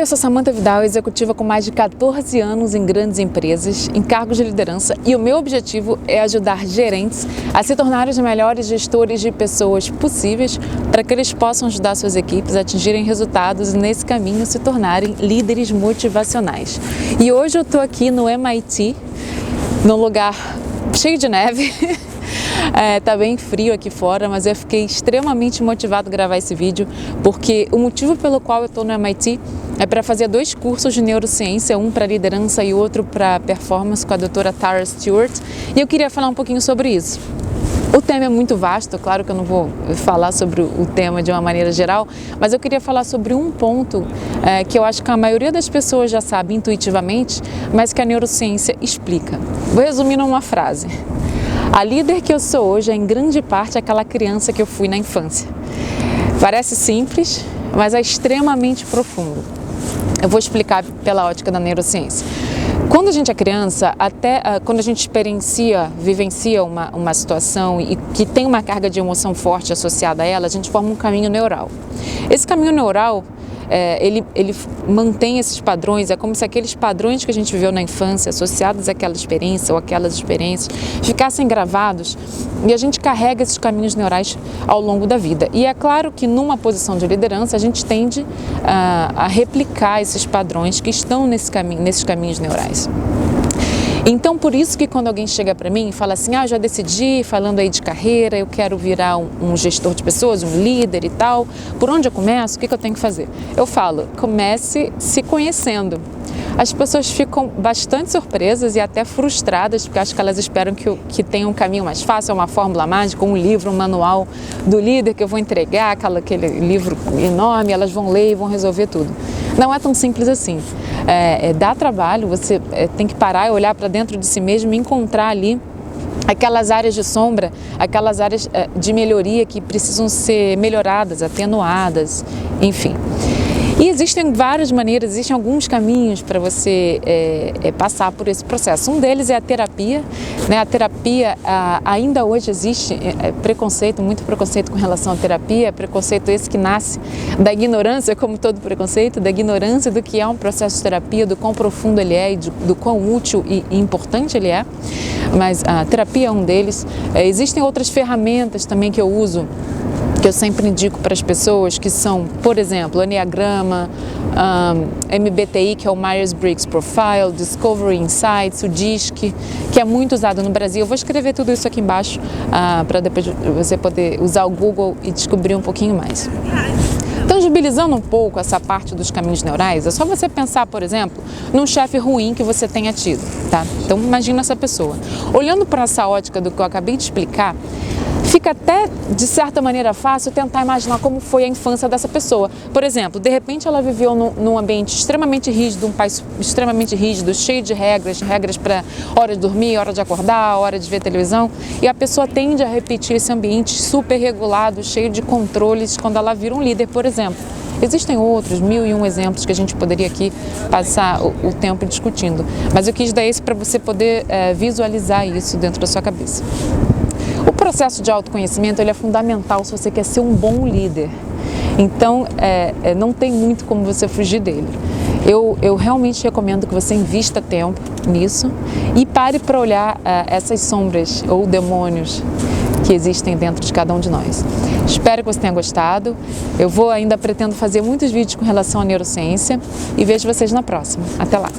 eu sou Samantha Vidal, executiva com mais de 14 anos em grandes empresas, em cargos de liderança, e o meu objetivo é ajudar gerentes a se tornarem os melhores gestores de pessoas possíveis para que eles possam ajudar suas equipes a atingirem resultados e nesse caminho se tornarem líderes motivacionais. E hoje eu estou aqui no MIT, num lugar cheio de neve. Tá bem frio aqui fora, mas eu fiquei extremamente motivado a gravar esse vídeo porque o motivo pelo qual eu estou no MIT é para fazer 2 cursos de neurociência, um para liderança e outro para performance com a doutora Tara Stewart, e eu queria falar um pouquinho sobre isso. O tema é muito vasto, claro que eu não vou falar sobre o tema de uma maneira geral, mas eu queria falar sobre um ponto que eu acho que a maioria das pessoas já sabe intuitivamente, mas que a neurociência explica. Vou resumir numa frase. A líder que eu sou hoje é em grande parte aquela criança que eu fui na infância. Parece simples, mas é extremamente profundo. Eu vou explicar pela ótica da neurociência. Quando a gente é criança, até quando a gente vivencia uma situação e que tem uma carga de emoção forte associada a ela, a gente forma um caminho neural. Esse caminho neural, ele mantém esses padrões, é como se aqueles padrões que a gente viveu na infância, associados àquela experiência ou aquelas experiências, ficassem gravados e a gente carrega esses caminhos neurais ao longo da vida. E é claro que numa posição de liderança a gente tende a replicar esses padrões que estão nesses caminhos neurais. Então, por isso que quando alguém chega para mim e fala assim, eu já decidi, falando aí de carreira, eu quero virar um gestor de pessoas, um líder e tal, por onde eu começo, o que eu tenho que fazer? Eu falo, comece se conhecendo. As pessoas ficam bastante surpresas e até frustradas, porque acho que elas esperam que tenha um caminho mais fácil, uma fórmula mágica, um livro, um manual do líder que eu vou entregar, aquele livro enorme, elas vão ler e vão resolver tudo. Não é tão simples assim. Dá trabalho, você tem que parar e olhar para dentro de si mesmo e encontrar ali aquelas áreas de sombra, aquelas áreas de melhoria que precisam ser melhoradas, atenuadas, enfim. E existem várias maneiras, existem alguns caminhos para você passar por esse processo. Um deles é a terapia, né? A terapia, ainda hoje existe muito preconceito com relação à terapia, preconceito esse que nasce da ignorância, como todo preconceito, da ignorância do que é um processo de terapia, do quão profundo ele é e do quão útil e importante ele é. Mas a terapia é um deles. Existem outras ferramentas também que eu uso, que eu sempre indico para as pessoas, que são, por exemplo, Enneagrama, MBTI, que é o Myers-Briggs Profile, Discovery Insights, o DISC, que é muito usado no Brasil. Eu vou escrever tudo isso aqui embaixo para depois você poder usar o Google e descobrir um pouquinho mais. Tangibilizando um pouco essa parte dos caminhos neurais, é só você pensar, por exemplo, num chefe ruim que você tenha tido, tá? Então imagina essa pessoa. Olhando para essa ótica do que eu acabei de explicar, fica até, de certa maneira, fácil tentar imaginar como foi a infância dessa pessoa. Por exemplo, de repente ela viveu num ambiente extremamente rígido, um país extremamente rígido, cheio de regras para hora de dormir, hora de acordar, hora de ver televisão, e a pessoa tende a repetir esse ambiente super regulado, cheio de controles, quando ela vira um líder, por exemplo. Existem outros 1001 exemplos que a gente poderia aqui passar o tempo discutindo, mas eu quis dar esse para você poder visualizar isso dentro da sua cabeça. O processo de autoconhecimento ele é fundamental se você quer ser um bom líder. Então, não tem muito como você fugir dele. Eu realmente recomendo que você invista tempo nisso e pare para olhar essas sombras ou demônios que existem dentro de cada um de nós. Espero que você tenha gostado. Eu pretendo fazer muitos vídeos com relação à neurociência e vejo vocês na próxima. Até lá!